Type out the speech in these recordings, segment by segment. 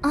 I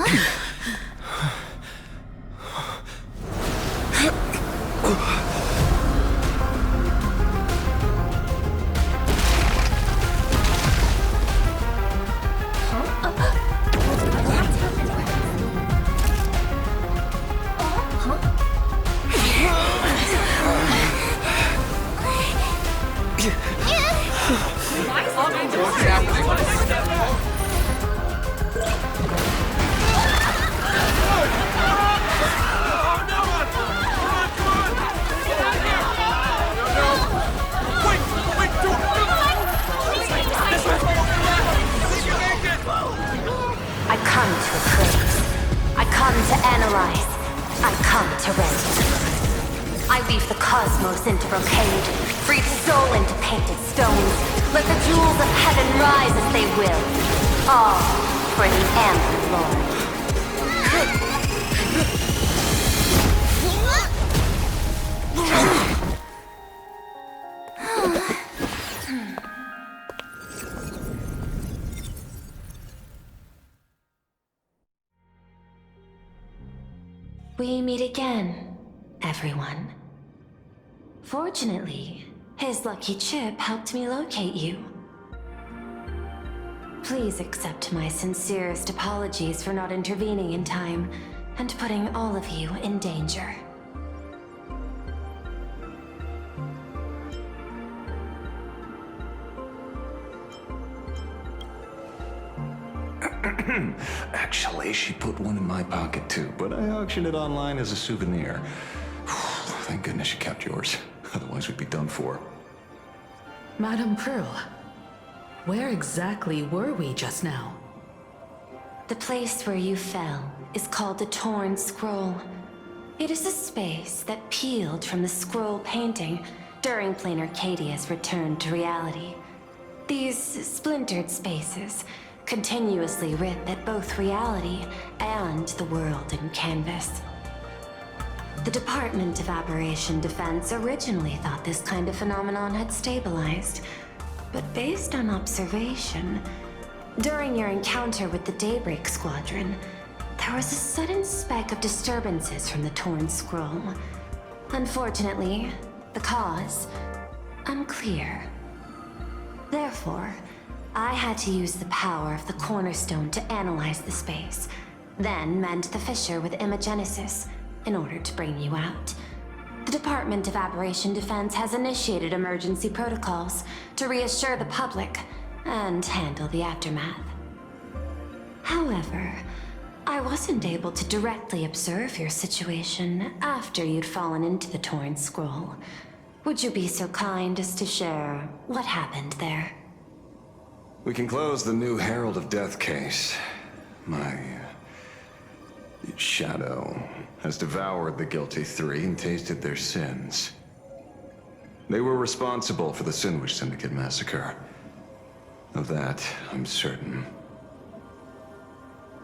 come to appraise. I come to analyze. I come to render. I weave the cosmos into brocade, breathe soul into painted stones. Let the jewels of heaven rise as they will. All for the Amber Lord. We meet again, everyone. Fortunately, his lucky chip helped me locate you. Please accept my sincerest apologies for not intervening in time and putting all of you in danger. Actually, she put one in my pocket too, but I auctioned it online as a souvenir. Thank goodness you kept yours. Otherwise we'd be done for. Madame Pearl, where exactly were we just now? The place where you fell is called the Torn Scroll. It is a space that peeled from the scroll painting during Plane Arcadia's return to reality. These splintered spaces continuously rip at both reality and the world in canvas. The Department of Aberration Defense originally thought this kind of phenomenon had stabilized, but based on observation, during your encounter with the Daybreak Squadron, there was a sudden speck of disturbances from the Torn Scroll. Unfortunately, the cause, unclear. Therefore, I had to use the power of the Cornerstone to analyze the space, then mend the fissure with Imagenesis in order to bring you out. The Department of Aberration Defense has initiated emergency protocols to reassure the public and handle the aftermath. However, I wasn't able to directly observe your situation after you'd fallen into the Torn Scroll. Would you be so kind as to share what happened there? We can close the new Herald of Death case. My shadow has devoured the guilty three and tasted their sins. They were responsible for the Sinwish Syndicate massacre. Of that, I'm certain.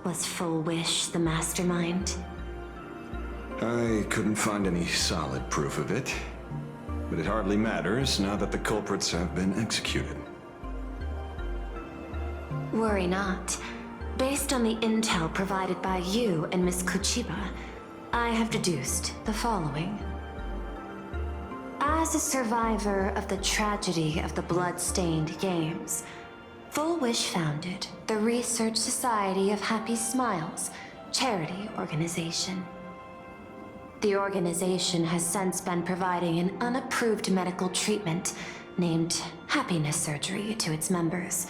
Was Full Wish the mastermind? I couldn't find any solid proof of it, but it hardly matters now that the culprits have been executed. Worry not. Based on the intel provided by you and Miss Kuchiba, I have deduced the following. As a survivor of the tragedy of the Blood-Stained Games, Full Wish founded the Research Society of Happy Smiles, charity organization. The organization has since been providing an unapproved medical treatment named happiness surgery to its members,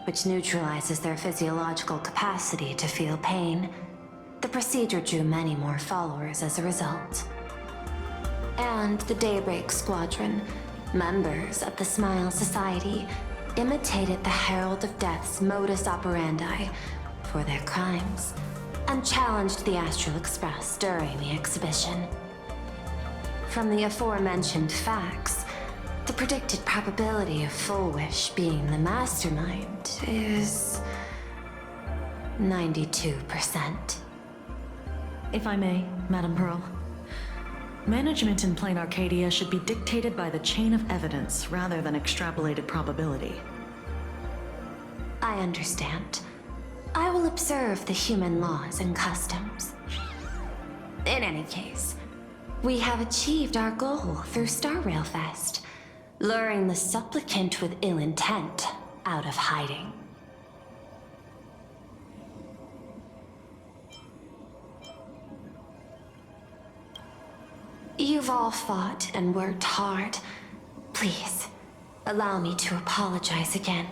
which neutralizes their physiological capacity to feel pain. The procedure drew many more followers as a result. And the Daybreak Squadron, members of the Smile Society, imitated the Herald of Death's modus operandi for their crimes, and challenged the Astral Express during the exhibition. From the aforementioned facts, the predicted probability of Full Wish being the mastermind is 92%. If I may, Madame Pearl. Management in Plane Arcadia should be dictated by the chain of evidence rather than extrapolated probability. I understand. I will observe the human laws and customs. In any case, we have achieved our goal through Star Railfest, luring the supplicant with ill intent out of hiding. You've all fought and worked hard. Please, allow me to apologize again.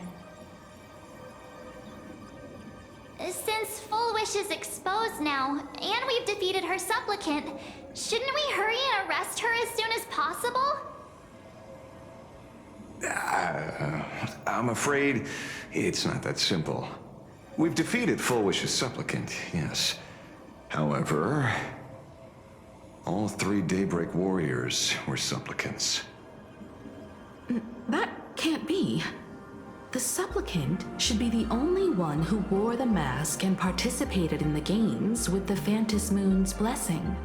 Since Full Wish is exposed now, and we've defeated her supplicant, shouldn't we hurry and arrest her as soon as possible? I'm afraid it's not that simple. We've defeated Full Wish's supplicant, yes. However, all 3 Daybreak warriors were supplicants. That can't be. The supplicant should be the only one who wore the mask and participated in the games with the Phantus Moon's blessing.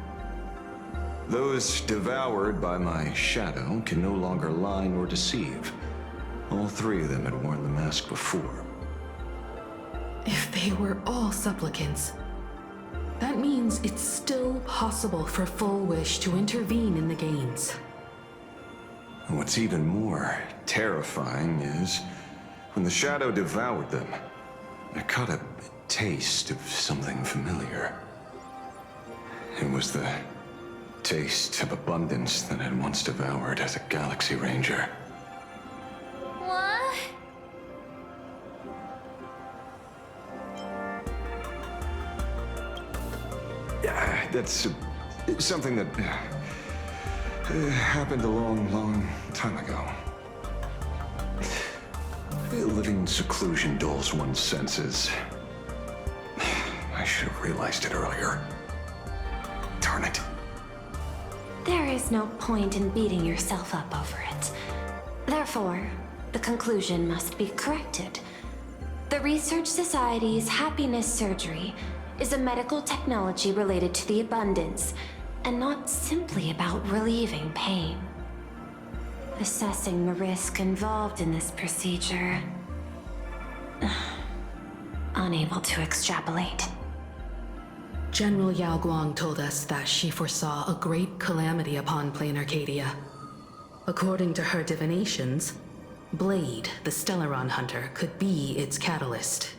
Those devoured by my shadow can no longer lie nor deceive. All 3 of them had worn the mask before. If they were all supplicants, that means it's still possible for Full Wish to intervene in the games. What's even more terrifying is when the shadow devoured them, I caught a taste of something familiar. It was the taste of abundance that I had once devoured as a Galaxy Ranger. What? That's something that happened a long time ago. Living in seclusion dulls one's senses. I should have realized it earlier. Darn it. There is no point in beating yourself up over it. Therefore, the conclusion must be corrected. The Research Society's happiness surgery is a medical technology related to the abundance, and not simply about relieving pain. Assessing the risk involved in this procedure. Unable to extrapolate. General Yao Guang told us that she foresaw a great calamity upon Plain Arcadia. According to her divinations, Blade, the Stellaron hunter, could be its catalyst.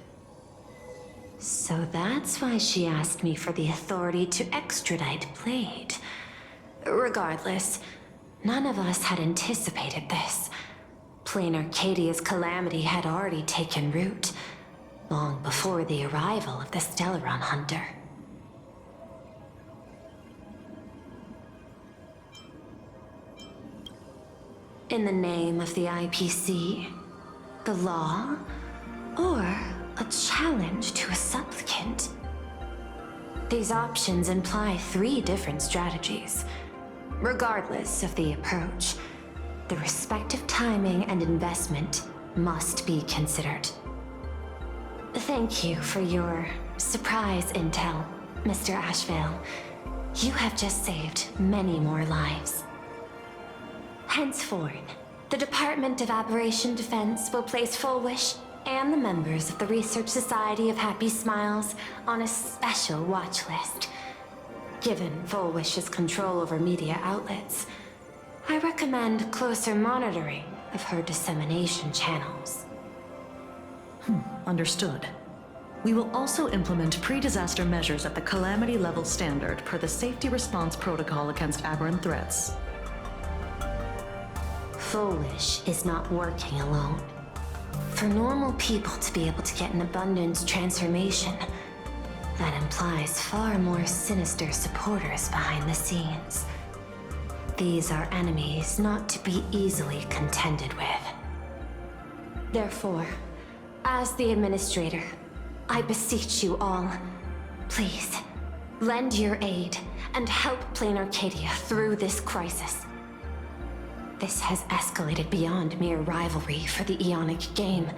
So that's why she asked me for the authority to extradite Blade. Regardless, none of us had anticipated this. Plain Arcadia's calamity had already taken root, long before the arrival of the Stellaron hunter. In the name of the IPC, the law, or a challenge to a supplicant? These options imply 3 different strategies. Regardless of the approach, the respective timing and investment must be considered. Thank you for your surprise intel, Mr. Ashvale. You have just saved many more lives. Henceforth, the Department of Aberration Defense will place Full Wish and the members of the Research Society of Happy Smiles on a special watch list. Given Full Wish's control over media outlets, I recommend closer monitoring of her dissemination channels. Understood. We will also implement pre-disaster measures at the calamity level standard per the Safety Response Protocol against aberrant threats. Full Wish is not working alone. For normal people to be able to get an abundance transformation, that implies far more sinister supporters behind the scenes. These are enemies not to be easily contended with. Therefore, as the Administrator, I beseech you all, please, lend your aid and help Plain Arcadia through this crisis. This has escalated beyond mere rivalry for the Ionic game.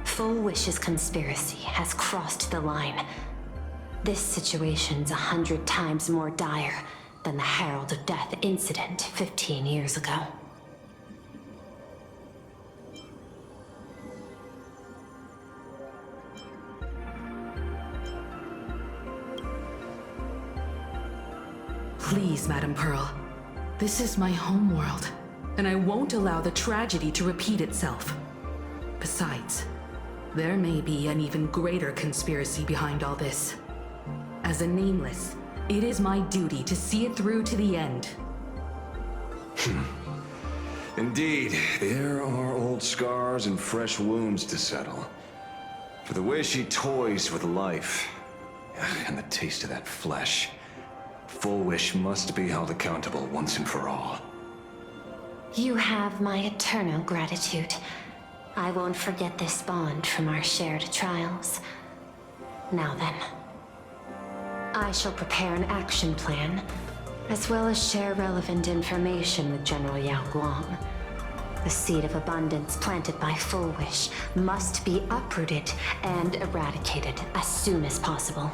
Full Wish's conspiracy has crossed the line. This situation's 100 times more dire than the Herald of Death incident 15 years ago. Please, Madam Pearl. This is my homeworld, and I won't allow the tragedy to repeat itself. Besides, there may be an even greater conspiracy behind all this. As a Nameless, it is my duty to see it through to the end. Indeed, there are old scars and fresh wounds to settle. For the way she toys with life, and the taste of that flesh, Full Wish must be held accountable once and for all. You have my eternal gratitude. I won't forget this bond from our shared trials. Now then, I shall prepare an action plan, as well as share relevant information with General Yao Guang. The seed of abundance planted by Full Wish must be uprooted and eradicated as soon as possible.